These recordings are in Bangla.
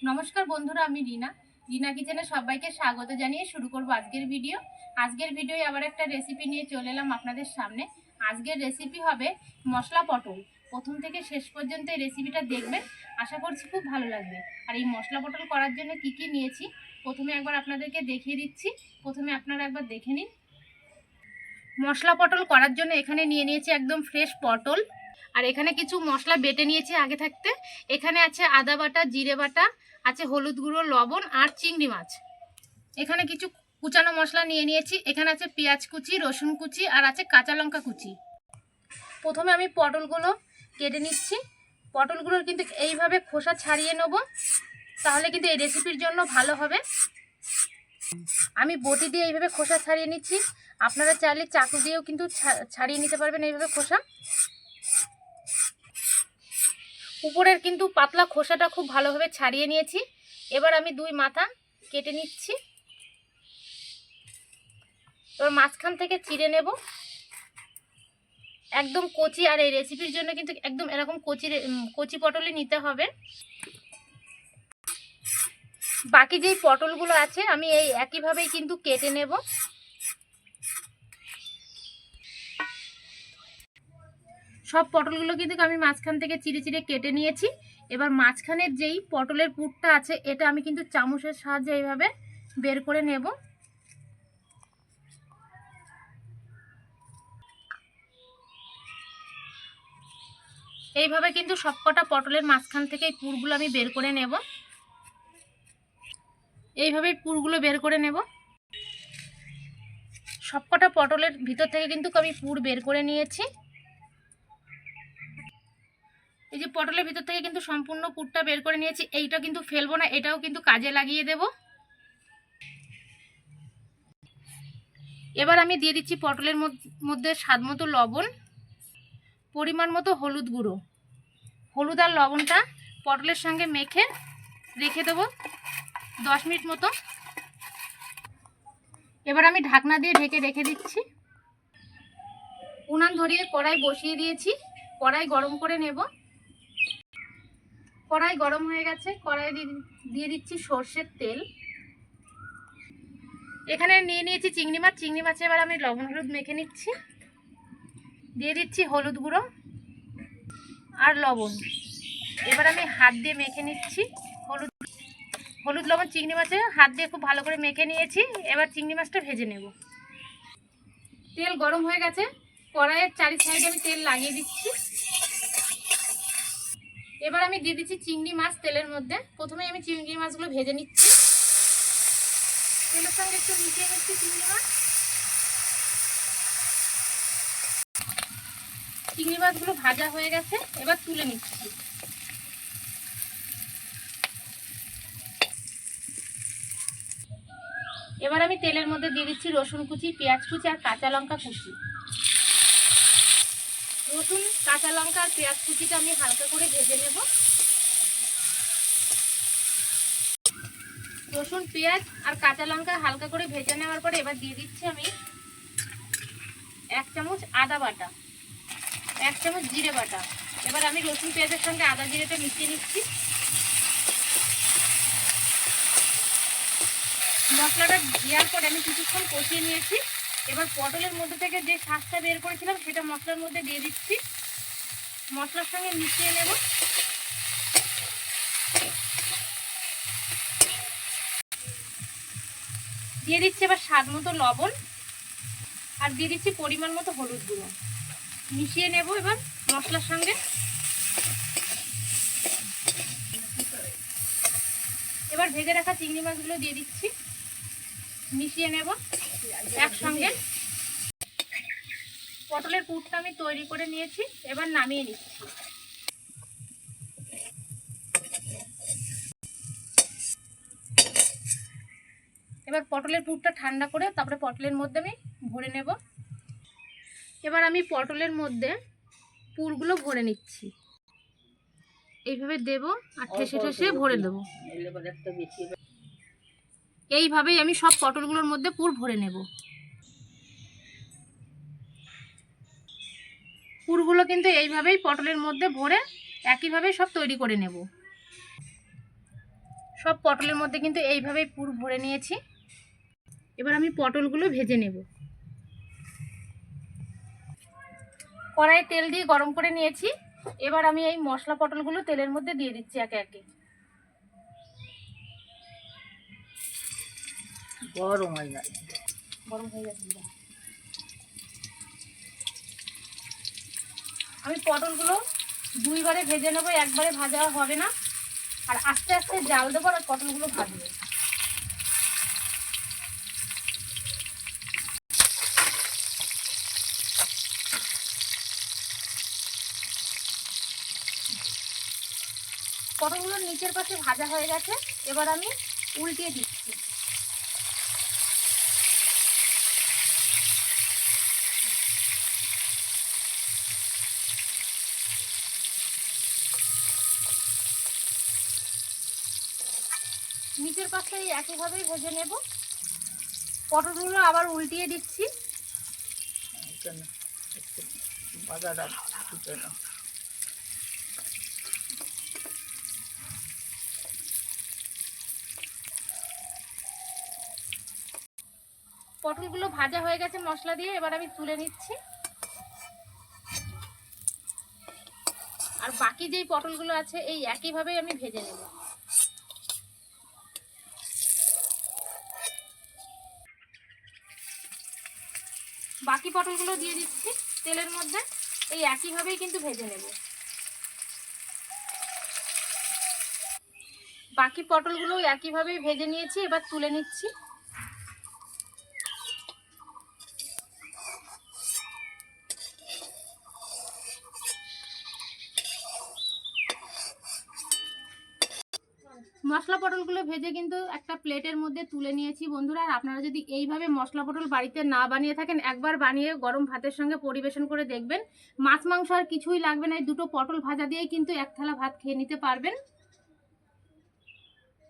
নমস্কার বন্ধুরা, আমি রিনা কিচেনে সবাইকে স্বাগত জানিয়ে শুরু করব আজকের ভিডিও। আজকের ভিডিওয় আবার একটা রেসিপি নিয়ে চলে এলাম আপনাদের সামনে। আজকের রেসিপি হবে মশলা পটল। প্রথম থেকে শেষ পর্যন্ত এই রেসিপিটা দেখবেন, আশা করছি খুব ভালো লাগবে। আর এই মশলা পটল করার জন্য কি কি নিয়েছি প্রথমে একবার আপনাদেরকে দেখিয়ে দিচ্ছি। প্রথমে আপনারা একবার দেখে নিন। মশলা পটল করার জন্য এখানে নিয়েছি একদম ফ্রেশ পটল। আর এখানে কিছু মশলা বেটে নিয়েছি আগে থাকতে। এখানে আছে আদা বাটা, জিরে বাটা, আছে হলুদ গুঁড়ো, লবণ আর চিংড়ি মাছ। এখানে কিছু কুচানো মশলা নিয়েছি। এখানে আছে পেঁয়াজ কুচি, রসুন কুচি আর আছে কাঁচা লঙ্কা কুচি। প্রথমে আমি পটলগুলো কেটে নিচ্ছি। পটলগুলোর কিন্তু এইভাবে খোসা ছাড়িয়ে নেব, তাহলে কিন্তু এই রেসিপির জন্য ভালো হবে। আমি বটি দিয়ে এইভাবে খোসা ছাড়িয়ে নিচ্ছি। আপনারা চাইলে চাকু দিয়েও কিন্তু ছাড়িয়ে নিতে পারবেন এইভাবে খোসা। উপরের কিন্তু পাতলা খোসাটা খুব ভালোভাবে ছাড়িয়ে নিয়েছি। এবার আমি দুই মাথা কেটে নিচ্ছি। এবার মাঝখান থেকে চিড়ে নেব একদম কচি। আর এই রেসিপির জন্য কিন্তু একদম এরকম কচি পটলই নিতে হবে। বাকি যেই পটলগুলো আছে আমি এই একইভাবেই কিন্তু কেটে নেব। সব পটলগুলো কিন্তু আমি মাঝখান থেকে চিড়ে চিড়ে কেটে নিয়েছি। এবার মাঝখানের যেই পটলের পুরটা আছে এটা আমি কিন্তু চামচের সাহায্যে এইভাবে বের করে নেব। এইভাবে কিন্তু সবকটা পটলের মাঝখান থেকে এই পুরগুলো আমি বের করে নেব। এইভাবে পুরগুলো বের করে নেব। সবকটা পটলের ভিতর থেকে কিন্তু আমি পুর বের করে নিয়েছি। এই যে পটলের ভিতর থেকে কিন্তু সম্পূর্ণ পুরটা বের করে নিয়েছি। এইটা কিন্তু ফেলবো না, এটাও কিন্তু কাজে লাগিয়ে দেব। এবার আমি দিয়ে দিচ্ছি পটলের মধ্যে স্বাদ মতো লবণ, পরিমাণ মতো হলুদ গুঁড়ো। হলুদ আর লবণটা পটলের সঙ্গে মেখে রেখে দেবো 10 মিনিট মতো। এবার আমি ঢাকনা দিয়ে ঢেকে রেখে দিচ্ছি। উনান ধরিয়ে কড়াই বসিয়ে দিয়েছি। কড়াই গরম করে নেব। কড়াই গরম হয়ে গেছে। কড়াই দিয়ে দিচ্ছি সর্ষের তেল। এখানে নিয়েছি চিংড়ি মাছ। চিংড়ি মাছে এবার আমি লবণ হলুদ মেখে নিচ্ছি। দিয়ে দিচ্ছি হলুদ গুঁড়ো আর লবণ। এবার আমি হাত দিয়ে মেখে নিচ্ছি। হলুদ লবণ চিংড়ি মাছে হাত দিয়ে খুব ভালো করে মেখে নিয়েছি। এবার চিংড়ি মাছটা ভেজে নেব। তেল গরম হয়ে গেছে। কড়াইয়ের চারি সাইডে আমি তেল লাগিয়ে দিচ্ছি। এবার আমি দিয়ে দিচ্ছি চিংড়ি মাছ তেলের মধ্যে। প্রথমে আমি চিংড়ি মাছগুলো ভেজে নিচ্ছি। তেলের সঙ্গে একটু মিশিয়ে নিচ্ছি চিংড়ি মাছ। চিংড়ি মাছগুলো ভাজা হয়ে গেছে, এবার তুলে নিচ্ছি। এবার আমি তেলের মধ্যে দিয়ে দিচ্ছি রসুন কুচি, পেঁয়াজ কুচি আর কাঁচা লঙ্কা কুচি। রসুন, কাঁচা লঙ্কা আর পেঁয়াজ কুচিটা আমি হালকা করে ভেজে নেব। রসুন, পেঁয়াজ আর কাঁচা লঙ্কা হালকা করে ভেজে নেওয়ার পরে এবার দিয়ে দিচ্ছি আমি 1 চামচ আদা বাটা, 1 চামচ জিরে বাটা। এবার আমি রসুন পেঁয়াজের সঙ্গে আদা জিরেটা মিশিয়ে নিচ্ছি। মশলাটা দেওয়ার পরে আমি কিছুক্ষণ কষিয়ে নিয়েছি। এবার পটলের মধ্যে থেকে যে শাঁসটা বের করেছিলাম সেটা মশলার মধ্যে দিয়ে দিচ্ছি। মশলার সঙ্গে মিশিয়ে নেব। দিয়ে দিচ্ছি এবার স্বাদ মতো লবণ আর দিয়ে দিচ্ছি পরিমাণ মতো হলুদ গুঁড়ো। মিশিয়ে নেব এবার মশলার সঙ্গে। এবার ভেজে রাখা চিংড়ি মাছগুলো দিয়ে দিচ্ছি। মিশিয়ে নেব একসঙ্গে। পটলের পুরটা আমি তৈরি করে নিয়েছি, এবার নামিয়ে নিচ্ছি। এবার পটলের পুরটা ঠান্ডা করে তারপরে পটলের মধ্যে আমি ভরে নেব। এবার আমি পটলের মধ্যে পুরগুলো ভরে নিচ্ছি। এইভাবে দেব আর ঠেসে ঠেসে ভরে দেব। এইভাবেই আমি সব পটলগুলোর মধ্যে পুর ভরে নেব। পুরগুলো কিন্তু এইভাবেই পটলের মধ্যে ভরে একইভাবে সব তৈরি করে নেব। সব পটলের মধ্যে কিন্তু এইভাবেই পুর ভরে নিয়েছি। এবার আমি পটলগুলো ভেজে নেব। কড়াইয়ে তেল দিয়ে গরম করে নিয়েছি। এবার আমি এই মশলা পটলগুলো তেলের মধ্যে দিয়ে দিচ্ছি একে একে। গরম হয়ে গেছে। আমি পটলগুলো দুইবারে ভেজে নেবো, একবারে ভাজা হবে না। আর আস্তে আস্তে জাল দেবো আর পটলগুলো ভাজবো। পটলগুলো নিচের পাশে ভাজা হয়ে গেছে। এবার আমি উল্টিয়ে দিচ্ছি। নিচের পাশে একইভাবেই ভেজে নেব। পটলগুলো আবার উল্টিয়ে দিচ্ছি। পটলগুলো ভাজা হয়ে গেছে মশলা দিয়ে, এবার আমি তুলে নিচ্ছি। আর বাকি যেই পটলগুলো আছে এই একইভাবেই আমি ভেজে নেব। বাকি পটলগুলো দিয়ে দিচ্ছি তেলের মধ্যে, এই একইভাবেই কিন্তু ভেজে নেব। বাকি পটলগুলো একইভাবেই ভেজে নিয়েছি, এবার তুলে নিচ্ছি। মশলা পটলগুলো ভেজে কিন্তু একটা প্লেটের মধ্যে তুলে নিয়েছি বন্ধুরা। আর আপনারা যদি এইভাবে মশলা পটল বাড়িতে না বানিয়ে থাকেন, একবার বানিয়ে গরম ভাতের সঙ্গে পরিবেশন করে দেখবেন। মাছ মাংস আর কিছুই লাগবে না, এই দুটো পটল ভাজা দিয়েই কিন্তু এক থালা ভাত খেয়ে নিতে পারবেন।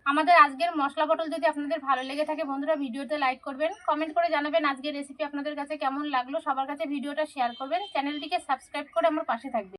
আমাদের আজকের মশলা পটল যদি আপনাদের ভালো লেগে থাকে বন্ধুরা, ভিডিওতে লাইক করবেন, কমেন্ট করে জানাবেন আজকের রেসিপি আপনাদের কাছে কেমন লাগলো। সবার কাছে ভিডিওটা শেয়ার করবেন, চ্যানেলটিকে সাবস্ক্রাইব করে আমার পাশে থাকবেন।